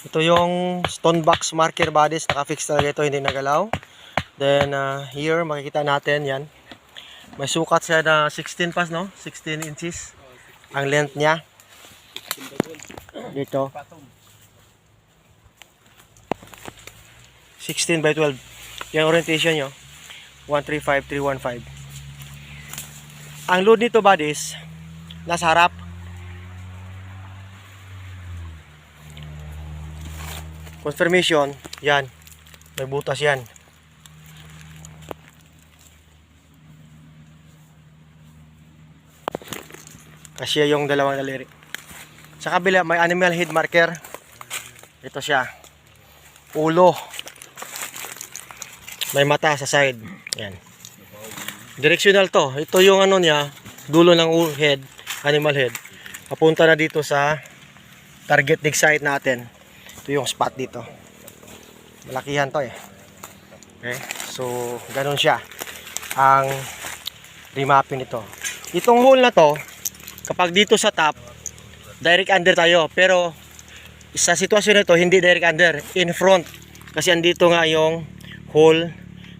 Ito yung stone box marker bodies, naka-fix talaga ito, hindi nagalaw. Then here makikita natin yan. May sukat siya na 16 pas, no? 16 inches ang length niya. Dito 16 by 12. Yung orientation nyo 135315. Ang load nito bodies nasa harap. Confirmation, yan. May butas yan. Kasi yung dalawang daliri. Sa kabila may animal head marker. Ito siya. Ulo. May mata sa side. Yan. Directional to. Ito yung ano niya, dulo ng head, animal head. Papunta na dito sa target dig site natin. Ito yung spot dito. Malakihan to eh. Okay? So, ganun siya ang remapping nito. Itong hole na to, kapag dito sa top, direct under tayo. Pero, sa sitwasyon nito, hindi direct under. In front. Kasi andito nga yung hole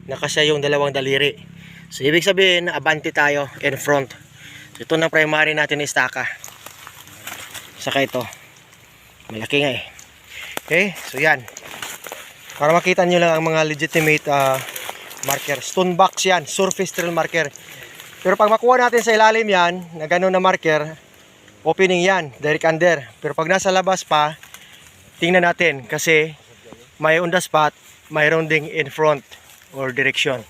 na kasya yung dalawang daliri. So, ibig sabihin, abante tayo in front. So, ito na primary natin istaka. Saka ito. Malaki nga eh. Okay, so yan. Para makita nyo lang ang mga legitimate marker. Stone box yan, surface drill marker. Pero pag makuha natin sa ilalim yan, na gano'n na marker, opening yan, direct under. Pero pag nasa labas pa, tingnan natin kasi may on the spot, mayroon ding in front or direction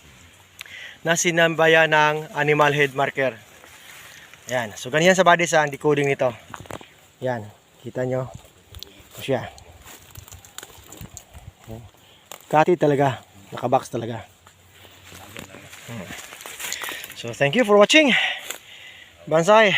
na sinambaya ng animal head marker. Yan, so ganyan sa body sa decoding nito. Yan, kita nyo. Ito siya. Kati talaga, nakabox talaga. So thank you for watching. Bansay.